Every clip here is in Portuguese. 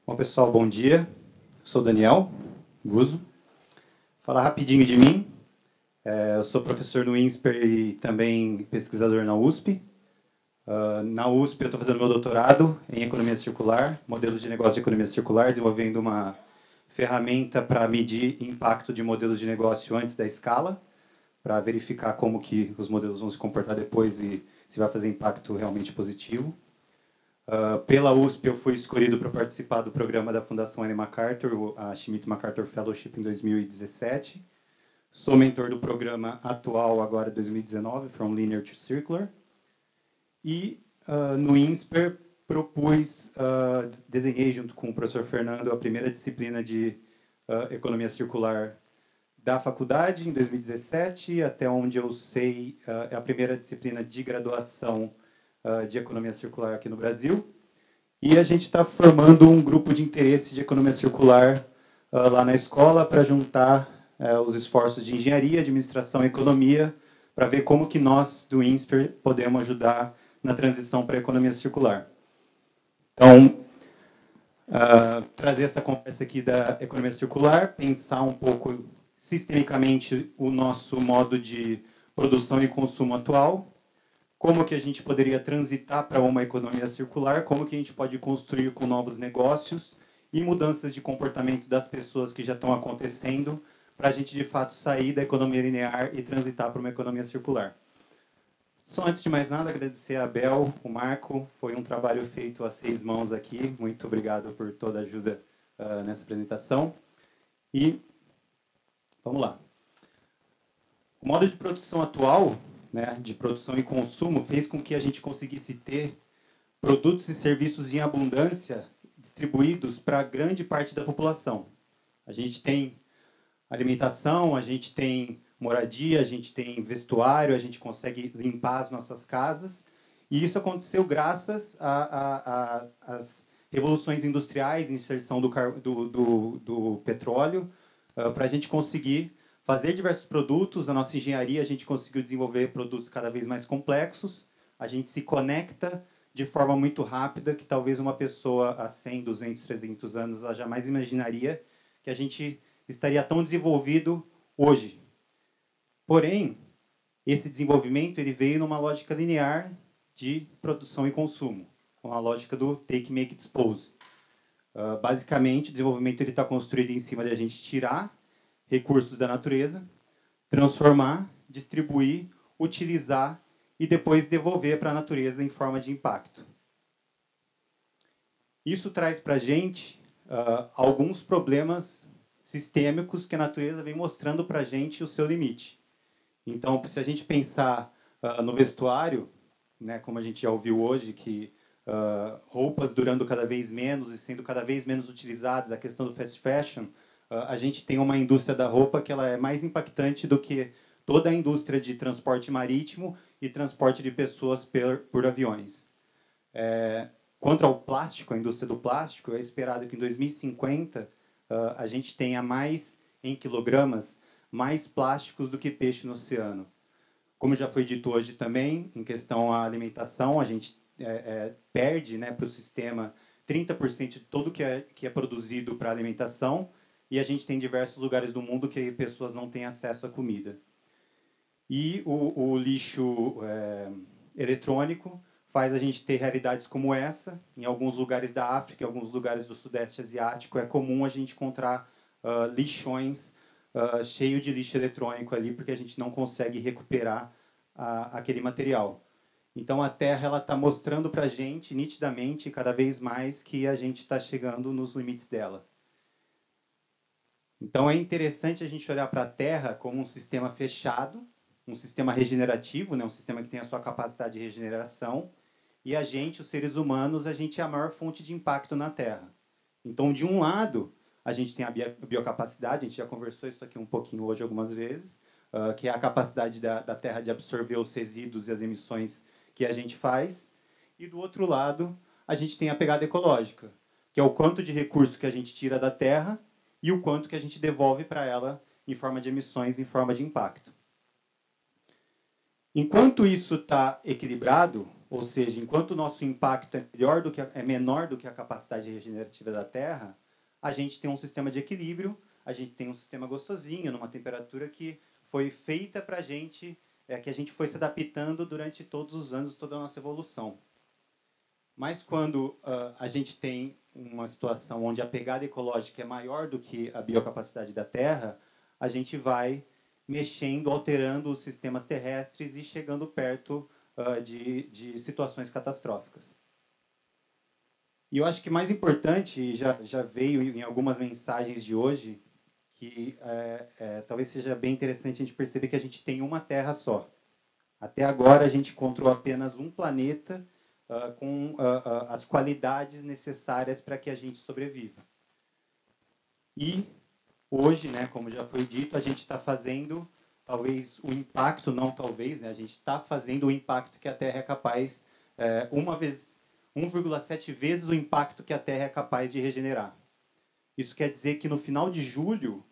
Bom, pessoal, bom dia. Sou Daniel Guzzo. Falar rapidinho de mim. Eu sou professor no INSPER e também pesquisador na USP. Na USP eu estou fazendo meu doutorado em economia circular, modelos de negócio de economia circular, desenvolvendo uma ferramenta para medir impacto de modelos de negócio antes da escala, para verificar como que os modelos vão se comportar depois e se vai fazer impacto realmente positivo. Pela USP, eu fui escolhido para participar do programa da Fundação Ellen MacArthur, a Schmidt MacArthur Fellowship, em 2017. Sou mentor do programa atual, agora 2019, From Linear to Circular. E no INSPER, desenhei junto com o professor Fernando a primeira disciplina de Economia Circular da faculdade, em 2017, até onde eu sei, é a primeira disciplina de graduação de economia circular aqui no Brasil. E a gente está formando um grupo de interesse de economia circular lá na escola para juntar os esforços de engenharia, administração e economia para ver como que nós, do INSPER, podemos ajudar na transição para a economia circular. Então, trazer essa conversa aqui da economia circular, pensar um pouco sistemicamente o nosso modo de produção e consumo atual, como que a gente poderia transitar para uma economia circular, como que a gente pode construir com novos negócios e mudanças de comportamento das pessoas que já estão acontecendo para a gente, de fato, sair da economia linear e transitar para uma economia circular. Só antes de mais nada, agradecer a Abel, o Marco, foi um trabalho feito a 6 mãos aqui, muito obrigado por toda a ajuda nessa apresentação. E vamos lá. O modo de produção atual, de produção e consumo, fez com que a gente conseguisse ter produtos e serviços em abundância distribuídos para grande parte da população. A gente tem alimentação, a gente tem moradia, a gente tem vestuário, a gente consegue limpar as nossas casas, e isso aconteceu graças às revoluções industriais, inserção do petróleo, para a gente conseguir fazer diversos produtos. A nossa engenharia, a gente conseguiu desenvolver produtos cada vez mais complexos, a gente se conecta de forma muito rápida, que talvez uma pessoa há 100, 200, 300 anos ela jamais imaginaria que a gente estaria tão desenvolvido hoje. Porém, esse desenvolvimento ele veio numa lógica linear de produção e consumo, com a lógica do take, make, dispose. Basicamente, o desenvolvimento está construído em cima de a gente tirar recursos da natureza, transformar, distribuir, utilizar e depois devolver para a natureza em forma de impacto. Isso traz para a gente alguns problemas sistêmicos que a natureza vem mostrando para a gente o seu limite. Então, se a gente pensar no vestuário, como a gente já ouviu hoje, que roupas durando cada vez menos e sendo cada vez menos utilizadas, a questão do fast fashion, a gente tem uma indústria da roupa que ela é mais impactante do que toda a indústria de transporte marítimo e transporte de pessoas por aviões. Quanto ao plástico, a indústria do plástico, é esperado que em 2050 a gente tenha mais, em quilogramas, mais plásticos do que peixe no oceano. Como já foi dito hoje também, em questão à alimentação, a gente perde para o sistema 30% de tudo que é produzido para alimentação, e a gente tem diversos lugares do mundo que pessoas não têm acesso à comida. E o lixo eletrônico faz a gente ter realidades como essa. Em alguns lugares da África, em alguns lugares do Sudeste Asiático, é comum a gente encontrar lixões cheios de lixo eletrônico ali, porque a gente não consegue recuperar aquele material. Então, a Terra está mostrando para a gente, nitidamente, cada vez mais, que a gente está chegando nos limites dela. Então, é interessante a gente olhar para a Terra como um sistema fechado, um sistema regenerativo, um sistema que tem a sua capacidade de regeneração, e a gente, os seres humanos, a gente é a maior fonte de impacto na Terra. Então, de um lado, a gente tem a biocapacidade, a gente já conversou isso aqui um pouquinho hoje algumas vezes, que é a capacidade da Terra de absorver os resíduos e as emissões que a gente faz, e do outro lado, a gente tem a pegada ecológica, que é o quanto de recurso que a gente tira da Terra e o quanto que a gente devolve para ela em forma de emissões, em forma de impacto. Enquanto isso está equilibrado, ou seja, enquanto o nosso impacto é menor do que a capacidade regenerativa da Terra, a gente tem um sistema de equilíbrio, a gente tem um sistema gostosinho, numa temperatura que foi feita para a gente, que a gente foi se adaptando durante todos os anos, toda a nossa evolução. Mas quando a gente tem uma situação onde a pegada ecológica é maior do que a biocapacidade da Terra, a gente vai mexendo, alterando os sistemas terrestres e chegando perto de situações catastróficas. E eu acho que mais importante, já veio em algumas mensagens de hoje, que talvez seja bem interessante a gente perceber que a gente tem uma Terra só. Até agora a gente encontrou apenas um planeta com as qualidades necessárias para que a gente sobreviva. E hoje, né, como já foi dito, a gente está fazendo talvez o impacto, não talvez, né, a gente está fazendo o impacto que a Terra é capaz, 1,7 vezes o impacto que a Terra é capaz de regenerar. Isso quer dizer que no final de julho,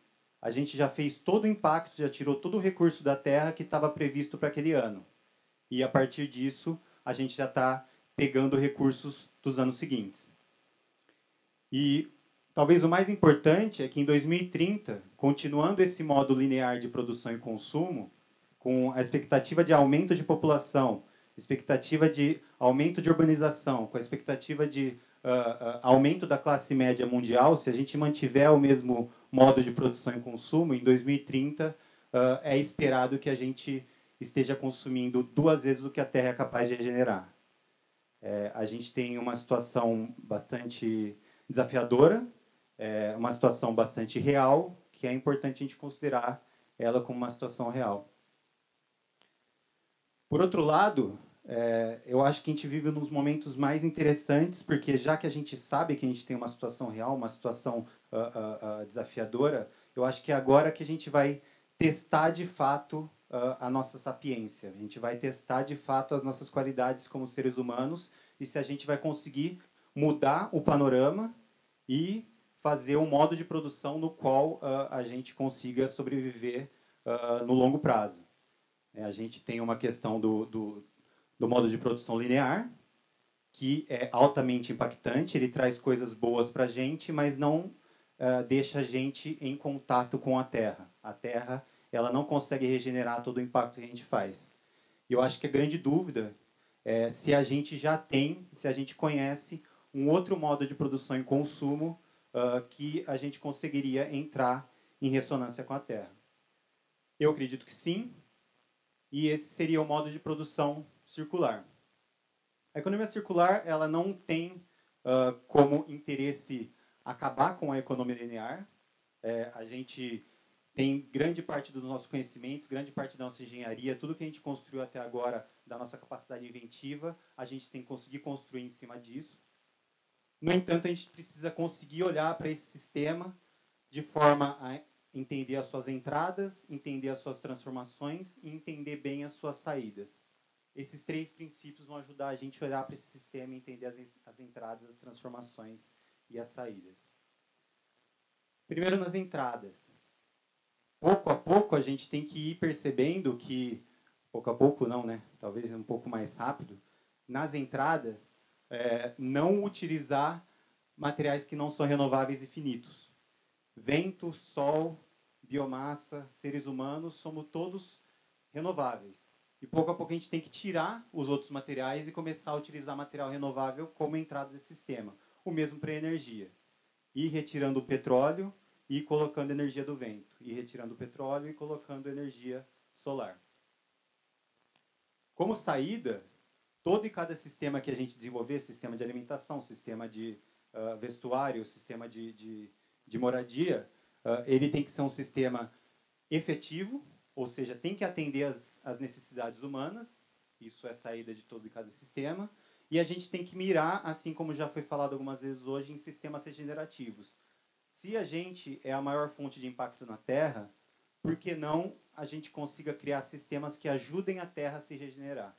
a gente já fez todo o impacto, já tirou todo o recurso da Terra que estava previsto para aquele ano. E a partir disso, a gente já está pegando recursos dos anos seguintes. E talvez o mais importante é que em 2030, continuando esse modo linear de produção e consumo, com a expectativa de aumento de população, expectativa de aumento de urbanização, com a expectativa de aumento da classe média mundial, se a gente mantiver o mesmo modo de produção e consumo, em 2030 é esperado que a gente esteja consumindo 2 vezes o que a Terra é capaz de regenerar. A gente tem uma situação bastante desafiadora, uma situação bastante real, que é importante a gente considerar ela como uma situação real. Por outro lado, eu acho que a gente vive nos momentos mais interessantes, porque já que a gente sabe que a gente tem uma situação real, uma situação desafiadora, eu acho que é agora que a gente vai testar de fato a nossa sapiência. A gente vai testar de fato as nossas qualidades como seres humanos e se a gente vai conseguir mudar o panorama e fazer um modo de produção no qual a gente consiga sobreviver no longo prazo. A gente tem uma questão do modo de produção linear, que é altamente impactante, ele traz coisas boas para a gente, mas não deixa a gente em contato com a Terra. A Terra ela não consegue regenerar todo o impacto que a gente faz. E eu acho que a grande dúvida é se a gente já tem, se a gente conhece um outro modo de produção e consumo que a gente conseguiria entrar em ressonância com a Terra. Eu acredito que sim, e esse seria o modo de produção circular. A economia circular ela não tem como interesse acabar com a economia linear. A gente tem grande parte dos nossos conhecimentos, grande parte da nossa engenharia, tudo que a gente construiu até agora, da nossa capacidade inventiva, a gente tem que conseguir construir em cima disso. No entanto, a gente precisa conseguir olhar para esse sistema de forma a entender as suas entradas, entender as suas transformações e entender bem as suas saídas. Esses 3 princípios vão ajudar a gente a olhar para esse sistema e entender as entradas, as transformações e as saídas. Primeiro, nas entradas. Pouco a pouco, a gente tem que ir percebendo que, pouco a pouco não, né? Talvez um pouco mais rápido, nas entradas, não utilizar materiais que não são renováveis e finitos. Vento, sol, biomassa, seres humanos, somos todos renováveis. E pouco a pouco a gente tem que tirar os outros materiais e começar a utilizar material renovável como entrada desse sistema. O mesmo para a energia. Ir retirando o petróleo e colocando energia do vento. Ir retirando o petróleo e colocando energia solar. Como saída, todo e cada sistema que a gente desenvolver, sistema de alimentação, sistema de vestuário, sistema de moradia, ele tem que ser um sistema efetivo, ou seja, tem que atender as necessidades humanas, isso é saída de todo e cada sistema, e a gente tem que mirar, assim como já foi falado algumas vezes hoje, em sistemas regenerativos. Se a gente é a maior fonte de impacto na Terra, por que não a gente consiga criar sistemas que ajudem a Terra a se regenerar?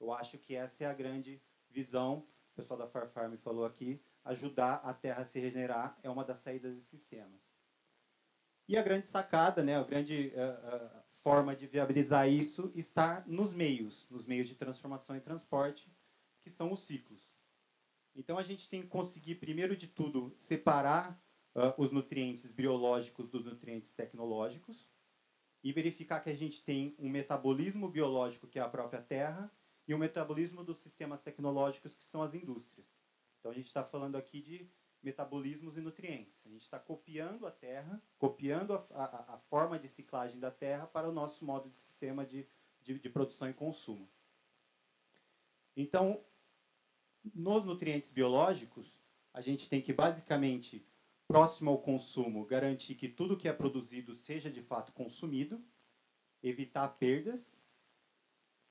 Eu acho que essa é a grande visão, o pessoal da Farfarm falou aqui, ajudar a Terra a se regenerar é uma das saídas de sistemas. E a grande sacada, né, a grande forma de viabilizar isso está nos meios de transformação e transporte, que são os ciclos. Então, a gente tem que conseguir, primeiro de tudo, separar os nutrientes biológicos dos nutrientes tecnológicos e verificar que a gente tem um metabolismo biológico, que é a própria terra, e um metabolismo dos sistemas tecnológicos, que são as indústrias. Então, a gente está falando aqui de metabolismos e nutrientes. A gente está copiando a terra, copiando a forma de ciclagem da terra para o nosso modo de sistema de produção e consumo. Então, nos nutrientes biológicos, a gente tem que, basicamente, próximo ao consumo, garantir que tudo que é produzido seja, de fato, consumido, evitar perdas,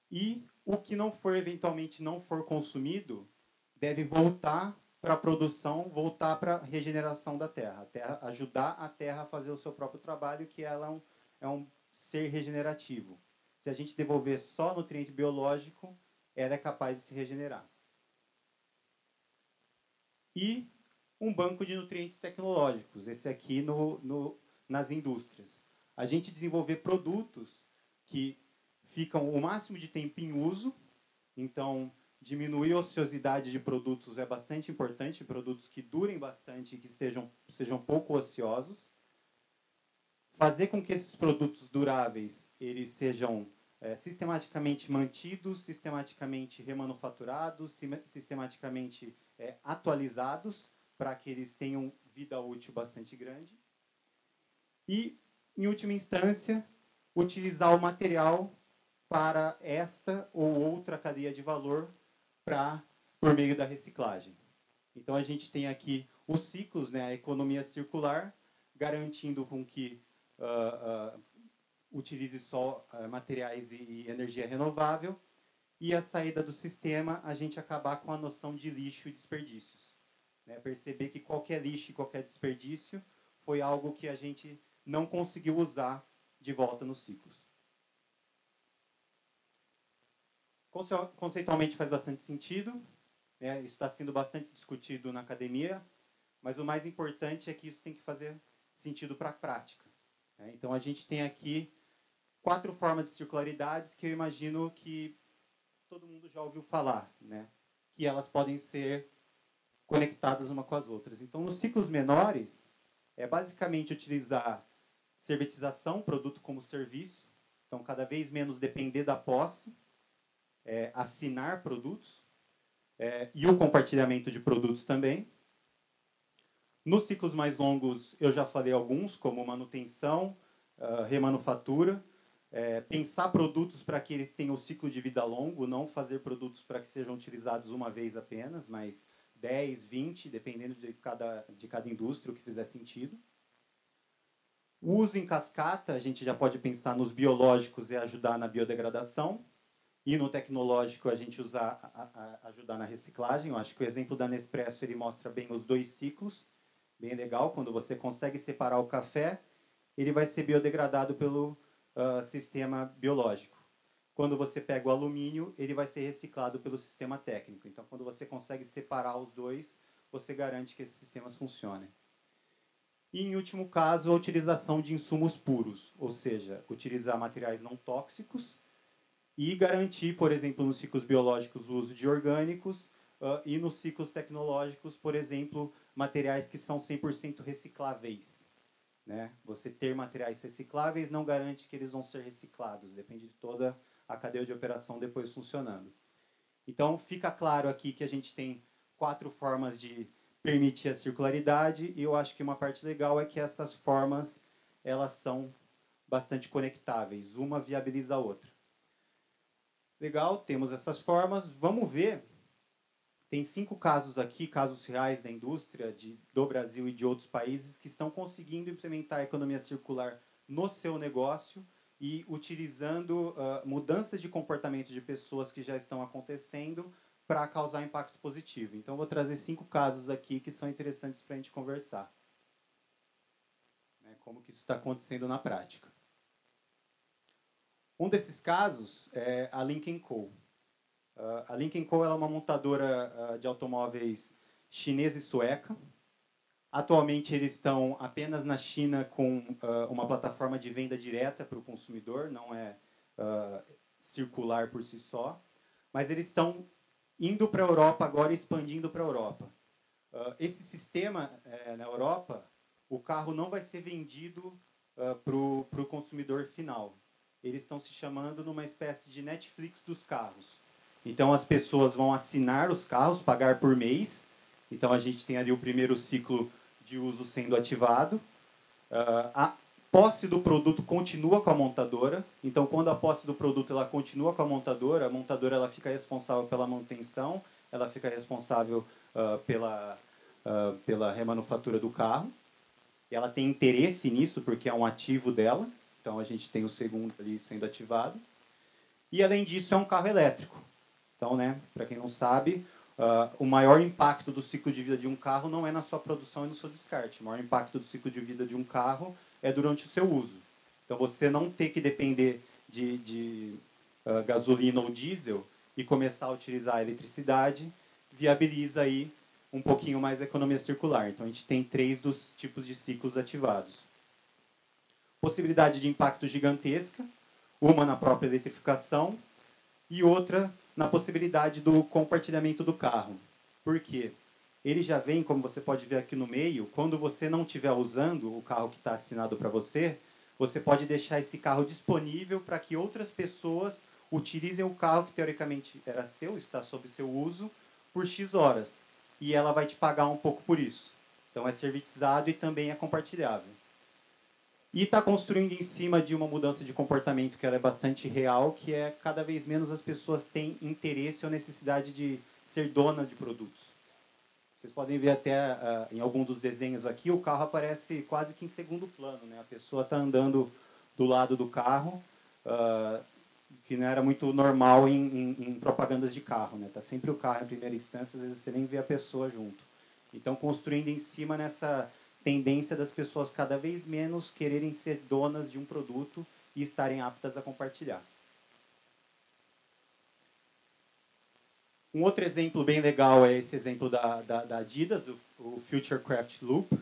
e o que não for, eventualmente, não for consumido, deve voltar para a produção, voltar para a regeneração da terra. Ajudar a terra a fazer o seu próprio trabalho, que ela é um ser regenerativo. Se a gente devolver só nutriente biológico, ela é capaz de se regenerar. E um banco de nutrientes tecnológicos, esse aqui nas indústrias. A gente desenvolver produtos que ficam o máximo de tempo em uso, então diminuir a ociosidade de produtos é bastante importante, produtos que durem bastante e que sejam pouco ociosos. Fazer com que esses produtos duráveis eles sejam sistematicamente mantidos, sistematicamente remanufaturados, sistematicamente atualizados, para que eles tenham vida útil bastante grande. E, em última instância, utilizar o material para esta ou outra cadeia de valor por meio da reciclagem. Então, a gente tem aqui os ciclos, né, a economia circular, garantindo com que utilize só materiais e energia renovável, e a saída do sistema, a gente acabar com a noção de lixo e desperdícios. Né? Perceber que qualquer lixo e qualquer desperdício foi algo que a gente não conseguiu usar de volta nos ciclos. Conceitualmente faz bastante sentido, né? Isso está sendo bastante discutido na academia, mas o mais importante é que isso tem que fazer sentido para a prática. Né? Então, a gente tem aqui 4 formas de circularidades que eu imagino que todo mundo já ouviu falar, né? Que elas podem ser conectadas uma com as outras. Então, nos ciclos menores, é basicamente utilizar servitização, produto como serviço, então cada vez menos depender da posse, assinar produtos, e o compartilhamento de produtos também. Nos ciclos mais longos, eu já falei alguns, como manutenção, remanufatura, pensar produtos para que eles tenham o ciclo de vida longo, não fazer produtos para que sejam utilizados uma vez apenas, mas 10, 20, dependendo de cada indústria, o que fizer sentido. O uso em cascata, a gente já pode pensar nos biológicos e ajudar na biodegradação, e no tecnológico a gente ajudar na reciclagem. Eu acho que o exemplo da Nespresso ele mostra bem os 2 ciclos, bem legal, quando você consegue separar o café, ele vai ser biodegradado pelo sistema biológico. Quando você pega o alumínio, ele vai ser reciclado pelo sistema técnico. Então, quando você consegue separar os 2, você garante que esses sistemas funcionem. E, em último caso, a utilização de insumos puros, ou seja, utilizar materiais não tóxicos e garantir, por exemplo, nos ciclos biológicos, o uso de orgânicos e nos ciclos tecnológicos, por exemplo, materiais que são 100% recicláveis. Né? Você ter materiais recicláveis não garante que eles vão ser reciclados, depende de toda a cadeia de operação depois funcionando. Então, fica claro aqui que a gente tem 4 formas de permitir a circularidade, e eu acho que uma parte legal é que essas formas elas são bastante conectáveis, uma viabiliza a outra. Legal, temos essas formas. Vamos ver, tem 5 casos aqui, casos reais da indústria do Brasil e de outros países que estão conseguindo implementar a economia circular no seu negócio e utilizando mudanças de comportamento de pessoas que já estão acontecendo para causar impacto positivo. Então, vou trazer 5 casos aqui que são interessantes para a gente conversar. Como que isso está acontecendo na prática. Um desses casos é a Lynk & Co. A Lynk & Co é uma montadora de automóveis chinesa e sueca. Atualmente, eles estão apenas na China com uma plataforma de venda direta para o consumidor, não é circular por si só. Mas eles estão Indo para a Europa agora, expandindo para a Europa. Esse sistema, na Europa, o carro não vai ser vendido para o consumidor final. Eles estão se chamando numa espécie de Netflix dos carros. Então, as pessoas vão assinar os carros, pagar por mês. Então, a gente tem ali o primeiro ciclo de uso sendo ativado. A posse do produto continua com a montadora. Então, quando a posse do produto ela continua com a montadora ela fica responsável pela manutenção, ela fica responsável pela remanufatura do carro. E ela tem interesse nisso porque é um ativo dela. Então, a gente tem o segundo ali sendo ativado. E, além disso, é um carro elétrico. Então, né, para quem não sabe, o maior impacto do ciclo de vida de um carro não é na sua produção e no seu descarte. O maior impacto do ciclo de vida de um carro é durante o seu uso. Então, você não ter que depender de gasolina ou diesel e começar a utilizar a eletricidade viabiliza aí um pouquinho mais a economia circular. Então, a gente tem 3 dos tipos de ciclos ativados. Possibilidade de impacto gigantesca, uma na própria eletrificação e outra na possibilidade do compartilhamento do carro. Por quê? Ele já vem, como você pode ver aqui no meio, quando você não estiver usando o carro que está assinado para você, você pode deixar esse carro disponível para que outras pessoas utilizem o carro que teoricamente era seu, está sob seu uso, por X horas. E ela vai te pagar um pouco por isso. Então é servitizado e também é compartilhável. E está construindo em cima de uma mudança de comportamento que ela é bastante real, que é cada vez menos as pessoas têm interesse ou necessidade de ser donas de produtos. Vocês podem ver até em algum dos desenhos aqui, o carro aparece quase que em segundo plano. Né? A pessoa está andando do lado do carro, que não era muito normal em propagandas de carro. Está sempre o carro em primeira instância, às vezes você nem vê a pessoa junto. Então, construindo em cima nessa tendência das pessoas cada vez menos quererem ser donas de um produto e estarem aptas a compartilhar. Um outro exemplo bem legal é esse exemplo da Adidas, o Future Craft Loop,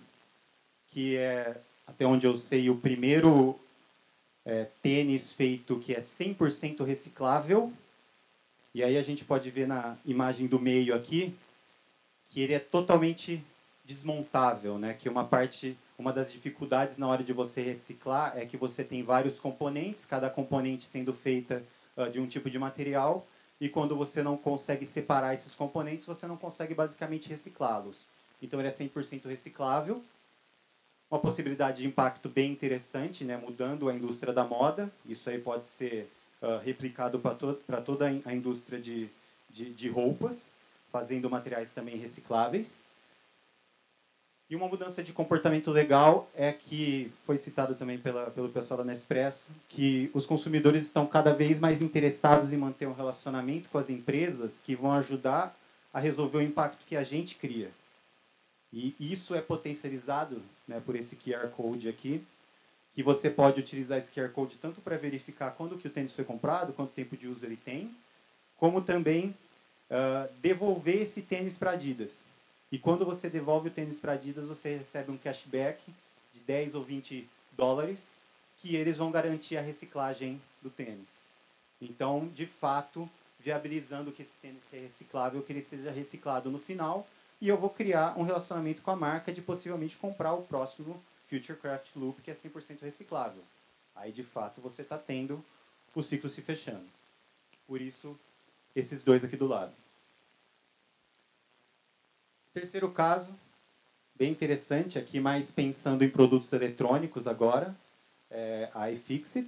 que é, até onde eu sei, o primeiro tênis feito que é 100% reciclável. E aí a gente pode ver na imagem do meio aqui que ele é totalmente desmontável, né? Que uma das dificuldades na hora de você reciclar é que você tem vários componentes, cada componente sendo feita de um tipo de material, e quando você não consegue separar esses componentes, você não consegue basicamente reciclá-los. Então ele é 100% reciclável, uma possibilidade de impacto bem interessante, né? Mudando a indústria da moda, isso aí pode ser replicado para toda a indústria de roupas, fazendo materiais também recicláveis. E uma mudança de comportamento legal é que, foi citado também pelo pessoal da Nespresso, que os consumidores estão cada vez mais interessados em manter um relacionamento com as empresas que vão ajudar a resolver o impacto que a gente cria. E isso é potencializado, né, por esse QR Code aqui, que você pode utilizar esse QR Code tanto para verificar quando que o tênis foi comprado, quanto tempo de uso ele tem, como também devolver esse tênis para a Adidas. E quando você devolve o tênis para a Adidas, você recebe um cashback de 10 ou 20 dólares, que eles vão garantir a reciclagem do tênis. Então, de fato, viabilizando que esse tênis que é reciclável, que ele seja reciclado no final, e eu vou criar um relacionamento com a marca de possivelmente comprar o próximo Future Craft Loop, que é 100% reciclável. Aí, de fato, você está tendo o ciclo se fechando. Por isso, esses dois aqui do lado. Terceiro caso, bem interessante, aqui mais pensando em produtos eletrônicos agora, é a iFixit.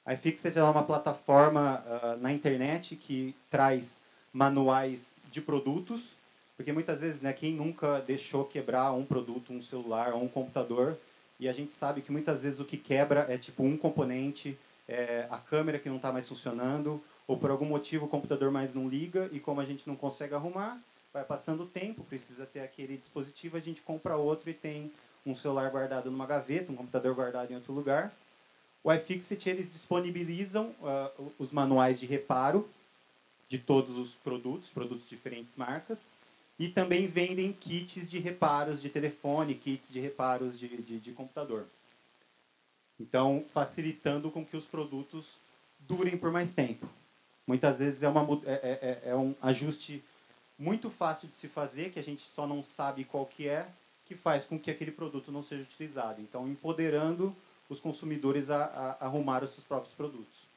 A iFixit é uma plataforma na internet que traz manuais de produtos, porque muitas vezes, né, quem nunca deixou quebrar um produto, um celular ou um computador, e a gente sabe que muitas vezes o que quebra é tipo um componente, a câmera que não está mais funcionando, ou por algum motivo o computador mais não liga, e como a gente não consegue arrumar, vai passando o tempo, precisa ter aquele dispositivo, a gente compra outro e tem um celular guardado numa gaveta, um computador guardado em outro lugar. O iFixit, eles disponibilizam os manuais de reparo de todos os produtos de diferentes marcas, e também vendem kits de reparos de telefone, kits de reparos de computador. Então, facilitando com que os produtos durem por mais tempo. muitas vezes é um ajuste muito fácil de se fazer, que a gente só não sabe qual que faz com que aquele produto não seja utilizado. Então, empoderando os consumidores a arrumar os seus próprios produtos.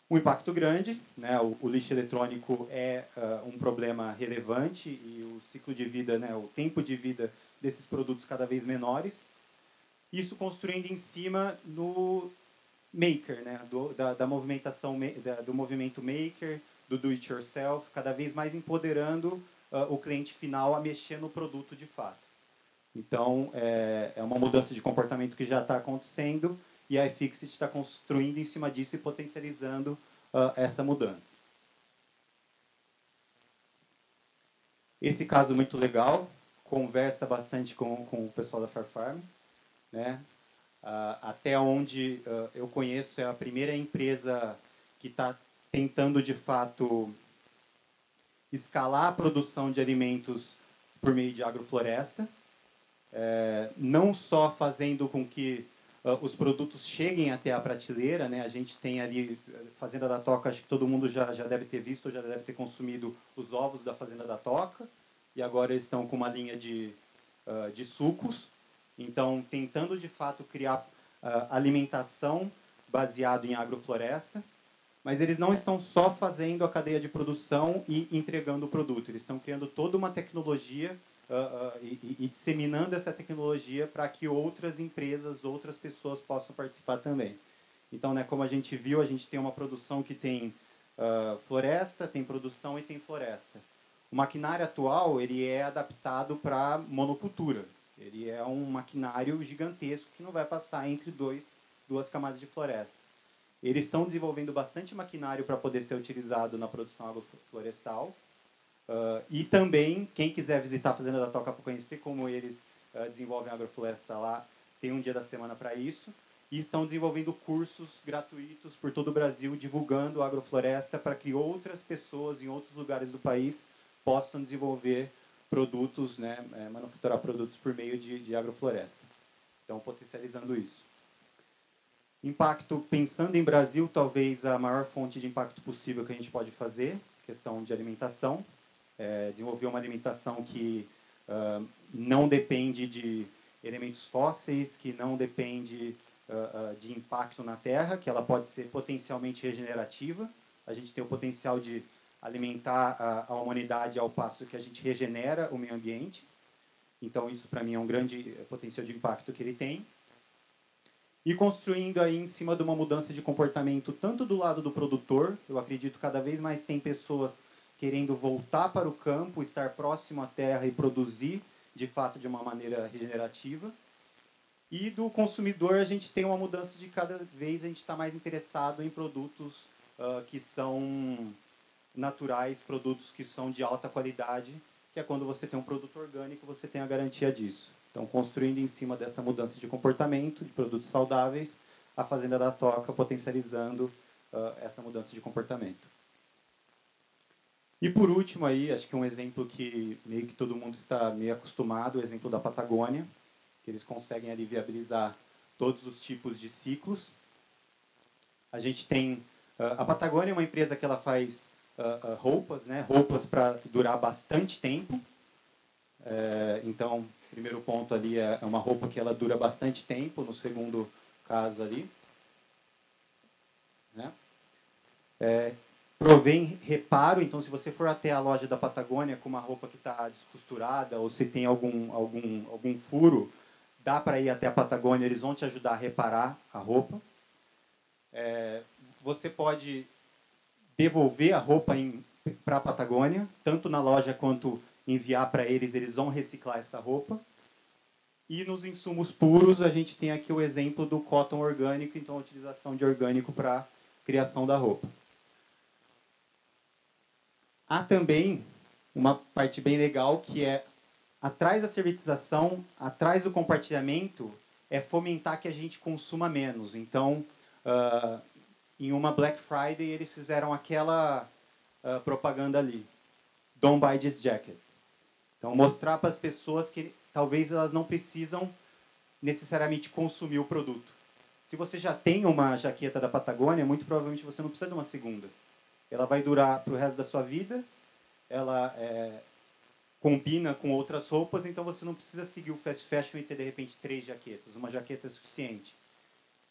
Um impacto grande, né? O lixo eletrônico é um problema relevante e o ciclo de vida, né? O tempo de vida desses produtos cada vez menores. Isso construindo em cima no maker, né? Da movimentação, do movimento maker, do do it yourself, cada vez mais empoderando o cliente final a mexer no produto de fato. Então, é uma mudança de comportamento que já está acontecendo e a iFixit está construindo em cima disso e potencializando essa mudança. Esse caso muito legal, conversa bastante com o pessoal da Farfarm, né? Até onde eu conheço, é a primeira empresa que está tentando, de fato, escalar a produção de alimentos por meio de agrofloresta, não só fazendo com que os produtos cheguem até a prateleira, né? A gente tem ali, Fazenda da Toca, acho que todo mundo já deve ter visto, já deve ter consumido os ovos da Fazenda da Toca, e agora eles estão com uma linha de sucos, então tentando de fato criar alimentação baseado em agrofloresta, mas eles não estão só fazendo a cadeia de produção e entregando o produto, eles estão criando toda uma tecnologia e disseminando essa tecnologia para que outras empresas, outras pessoas possam participar também. Então, né, como a gente viu, a gente tem uma produção que tem floresta, tem produção e tem floresta. O maquinário atual ele é adaptado para monocultura. Ele é um maquinário gigantesco que não vai passar entre duas camadas de floresta. Eles estão desenvolvendo bastante maquinário para poder ser utilizado na produção agroflorestal. E também, quem quiser visitar a Fazenda da Toca para conhecer como eles desenvolvem agrofloresta lá, tem um dia da semana para isso. E estão desenvolvendo cursos gratuitos por todo o Brasil, divulgando a agrofloresta para que outras pessoas em outros lugares do país possam desenvolver produtos, né, manufaturar produtos por meio de agrofloresta. Então, potencializando isso. Impacto, pensando em Brasil, talvez a maior fonte de impacto possível que a gente pode fazer, questão de alimentação. Desenvolver uma alimentação que não depende de elementos fósseis, que não depende de impacto na terra, que ela pode ser potencialmente regenerativa. A gente tem o potencial de alimentar a humanidade ao passo que a gente regenera o meio ambiente. Então, isso, para mim, é um grande potencial de impacto que ele tem. E construindo aí em cima de uma mudança de comportamento, tanto do lado do produtor, eu acredito que cada vez mais tem pessoas querendo voltar para o campo, estar próximo à terra e produzir, de fato, de uma maneira regenerativa. E do consumidor, a gente tem uma mudança de cada vez a gente está mais interessado em produtos que são naturais, produtos que são de alta qualidade, que é quando você tem um produto orgânico, você tem a garantia disso. Então, construindo em cima dessa mudança de comportamento, de produtos saudáveis, a Fazenda da Toca potencializando essa mudança de comportamento. E por último aí, acho que um exemplo que meio que todo mundo está meio acostumado, o exemplo da Patagônia, que eles conseguem ali viabilizar todos os tipos de ciclos. A gente tem a Patagônia é uma empresa que ela faz roupas, né? Roupas para durar bastante tempo. Então, o primeiro ponto ali é uma roupa que ela dura bastante tempo, no segundo caso ali. Né? Provém reparo, então se você for até a loja da Patagônia com uma roupa que está descosturada ou se tem algum furo, dá para ir até a Patagônia, eles vão te ajudar a reparar a roupa. Você pode devolver a roupa para a Patagônia, tanto na loja quanto enviar para eles, eles vão reciclar essa roupa. E nos insumos puros, a gente tem aqui o exemplo do cotton orgânico, então a utilização de orgânico para a criação da roupa. Há também uma parte bem legal que é, atrás da servitização, atrás do compartilhamento, é fomentar que a gente consuma menos. Então, em uma Black Friday, eles fizeram aquela propaganda ali. Don't buy this jacket. Então, mostrar para as pessoas que talvez elas não precisam necessariamente consumir o produto. Se você já tem uma jaqueta da Patagônia, muito provavelmente você não precisa de uma segunda. Ela vai durar para o resto da sua vida, ela combina com outras roupas, então você não precisa seguir o fast fashion e ter, de repente, 3 jaquetas. Uma jaqueta é suficiente.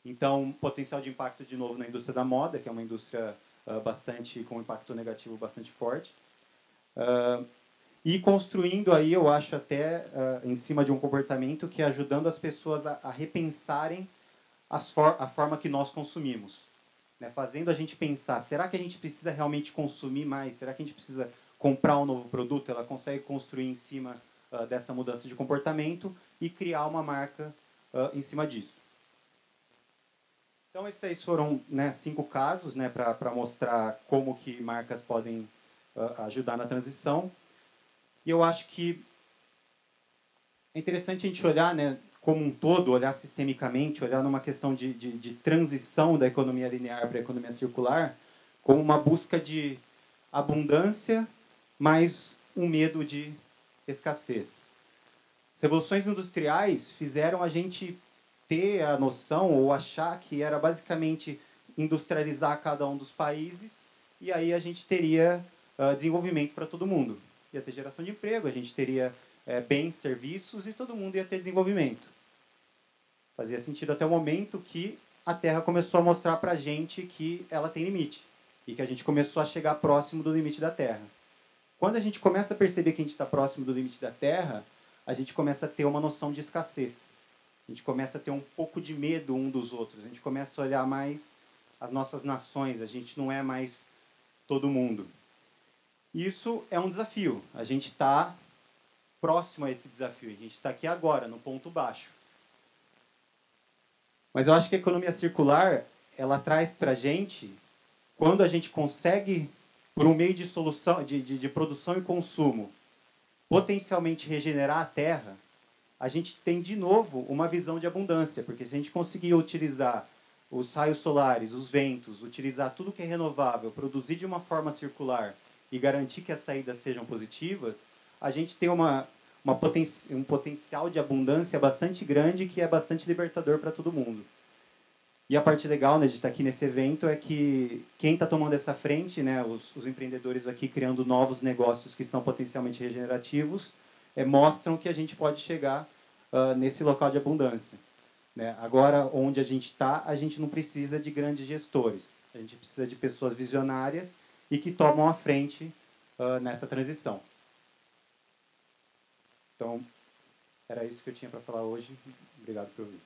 Então, potencial de impacto, de novo, na indústria da moda, que é uma indústria com um impacto negativo bastante forte. E construindo aí, eu acho, até em cima de um comportamento que é ajudando as pessoas a repensarem a forma que nós consumimos. Né? Fazendo a gente pensar, será que a gente precisa realmente consumir mais? Será que a gente precisa comprar um novo produto? Ela consegue construir em cima dessa mudança de comportamento e criar uma marca em cima disso. Então, esses aí foram, né, 5 casos, né, para mostrar como que marcas podem ajudar na transição. E eu acho que é interessante a gente olhar, né, como um todo, olhar sistemicamente, olhar numa questão de transição da economia linear para a economia circular, como uma busca de abundância, mais um medo de escassez. As revoluções industriais fizeram a gente ter a noção ou achar que era basicamente industrializar cada um dos países e aí a gente teria desenvolvimento para todo mundo. Ia ter geração de emprego, a gente teria bens, serviços e todo mundo ia ter desenvolvimento. Fazia sentido até o momento que a Terra começou a mostrar para a gente que ela tem limite e que a gente começou a chegar próximo do limite da Terra. Quando a gente começa a perceber que a gente está próximo do limite da Terra, a gente começa a ter uma noção de escassez. A gente começa a ter um pouco de medo um dos outros. A gente começa a olhar mais as nossas nações. A gente não é mais todo mundo. Isso é um desafio. A gente está próximo a esse desafio. A gente está aqui agora, no ponto baixo. Mas eu acho que a economia circular, ela traz para a gente, quando a gente consegue, por um meio de solução, de produção e consumo, potencialmente regenerar a terra, a gente tem de novo uma visão de abundância, porque se a gente conseguir utilizar os raios solares, os ventos, utilizar tudo que é renovável, produzir de uma forma circular e garantir que as saídas sejam positivas, a gente tem um potencial de abundância bastante grande que é bastante libertador para todo mundo. E a parte legal, né, de estar aqui nesse evento é que quem está tomando essa frente, né, os empreendedores aqui criando novos negócios que são potencialmente regenerativos, mostram que a gente pode chegar nesse local de abundância. Né? Agora, onde a gente está, a gente não precisa de grandes gestores. A gente precisa de pessoas visionárias e que tomam a frente nessa transição. Então, era isso que eu tinha para falar hoje. Obrigado por ouvir.